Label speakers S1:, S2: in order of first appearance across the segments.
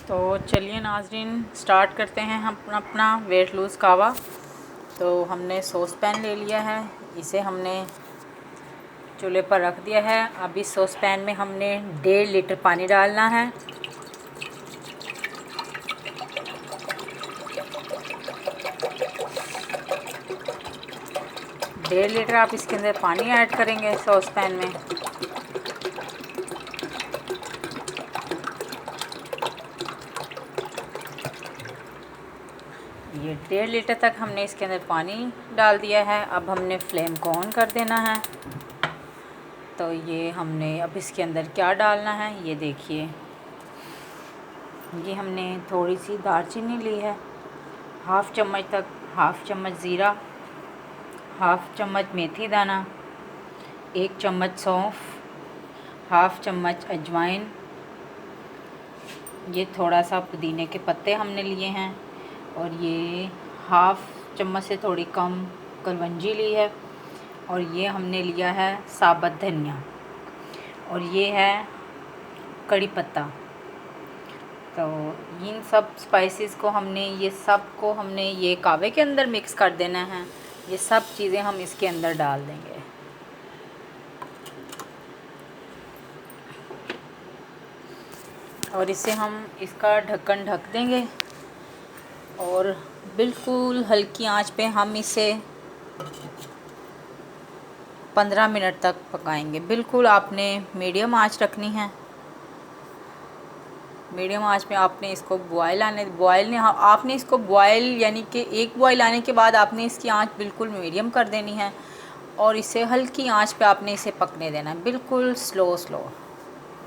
S1: तो चलिए नाज़रीन, स्टार्ट करते हैं हम अपना वेट लूज़ कावा। तो हमने सॉस पैन ले लिया है, इसे हमने चूल्हे पर रख दिया है। अब इस सॉस पैन में हमने 1.5 लीटर पानी डालना है। डेढ़ लीटर आप इसके अंदर पानी ऐड करेंगे सॉस पैन में। ये 1.5 लीटर तक हमने इसके अंदर पानी डाल दिया है। अब हमने फ्लेम को ऑन कर देना है। तो ये हमने अब इसके अंदर क्या डालना है ये देखिए। ये हमने थोड़ी सी दालचीनी ली है, हाफ़ चम्मच तक, हाफ़ चम्मच ज़ीरा, हाफ़ चम्मच मेथी दाना, 1 चम्मच सौंफ, हाफ़ चम्मच अजवाइन, ये थोड़ा सा पुदीने के पत्ते हमने लिए हैं, और ये हाफ़ चम्मच से थोड़ी कम कलवंजी ली है, और ये हमने लिया है साबुत धनिया, और ये है कड़ी पत्ता। तो इन सब स्पाइसेस को हमने ये कावे के अंदर मिक्स कर देना है। ये सब चीज़ें हम इसके अंदर डाल देंगे। और इसे हम इसका ढक्कन ढक देंगे और बिल्कुल हल्की आंच पे हम इसे 15 मिनट तक पकाएंगे। बिल्कुल आपने मीडियम आंच रखनी है। मीडियम आंच पे आपने इसको आपने इसको बॉयल यानी कि एक बॉयल आने के बाद आपने इसकी आंच बिल्कुल मीडियम कर देनी है, और इसे हल्की आंच पे आपने इसे पकने देना है, बिल्कुल स्लो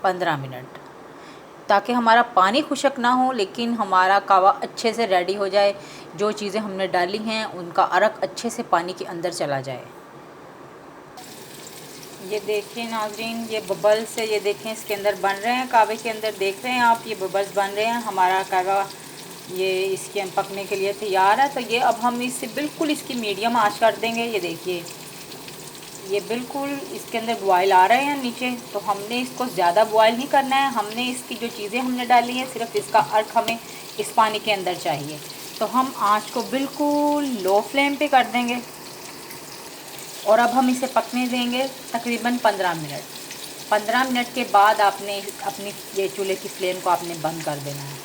S1: 15 मिनट, ताकि हमारा पानी खुशक ना हो, लेकिन हमारा कावा अच्छे से रेडी हो जाए। जो चीज़ें हमने डाली हैं उनका अरक अच्छे से पानी के अंदर चला जाए। ये देखिए नाज़रीन, ये बबल्स ये देखें इसके अंदर बन रहे हैं, कावे के अंदर देख रहे हैं आप, ये बबल्स बन रहे हैं। हमारा कावा ये इसके पकने के लिए तैयार है। तो ये अब हम इससे बिल्कुल इसकी मीडियम आंच कर देंगे। ये देखिए ये बिल्कुल इसके अंदर बॉयल आ रहे हैं नीचे। तो हमने इसको ज़्यादा बॉयल नहीं करना है। हमने इसकी जो चीज़ें हमने डाली हैं सिर्फ इसका अर्क हमें इस पानी के अंदर चाहिए। तो हम आंच को बिल्कुल लो फ्लेम पे कर देंगे, और अब हम इसे पकने देंगे तकरीबन 15 मिनट। 15 मिनट के बाद आपने अपनी ये चूल्हे की फ्लेम को आपने बंद कर देना है।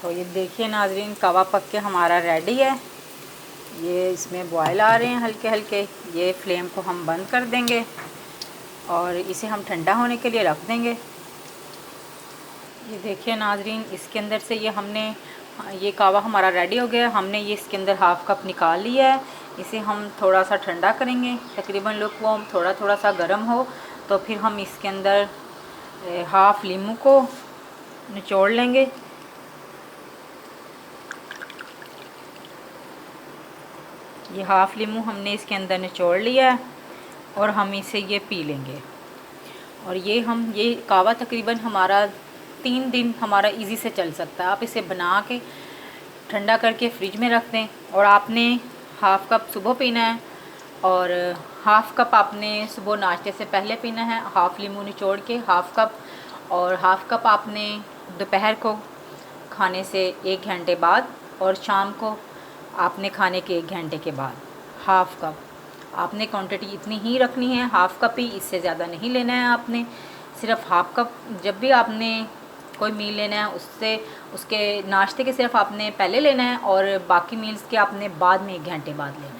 S1: तो ये देखिए नाज़रीन, कवा पक के हमारा रेडी है। ये इसमें बॉयल आ रहे हैं हल्के हल्के। ये फ्लेम को हम बंद कर देंगे और इसे हम ठंडा होने के लिए रख देंगे। ये देखिए नाज़रीन, इसके अंदर से ये कावा हमारा रेडी हो गया। हमने ये इसके अंदर हाफ़ कप निकाल लिया है। इसे हम थोड़ा सा ठंडा करेंगे, तकरीबन लुकवार्म, थोड़ा सा गर्म हो। तो फिर हम इसके अंदर हाफ़ लीमू को निचोड़ लेंगे। ये हाफ़ लीमू हमने इसके अंदर निचोड़ लिया है, और हम इसे ये पी लेंगे। और ये कावा तकरीबन हमारा 3 दिन हमारा इजी से चल सकता है। आप इसे बना के ठंडा करके फ्रिज में रख दें। और आपने हाफ़ कप सुबह पीना है, और हाफ़ कप आपने सुबह नाश्ते से पहले पीना है, हाफ़ लीमू निचोड़ के हाफ़ कप, और हाफ़ कप आपने दोपहर को खाने से 1 घंटे बाद, और शाम को आपने खाने के 1 घंटे के बाद हाफ़ कप। आपने क्वांटिटी इतनी ही रखनी है, हाफ़ कप ही, इससे ज़्यादा नहीं लेना है। आपने सिर्फ हाफ़ कप, जब भी आपने कोई मील लेना है उसके नाश्ते के सिर्फ आपने पहले लेना है, और बाकी मील्स के आपने बाद में 1 घंटे बाद लेना है।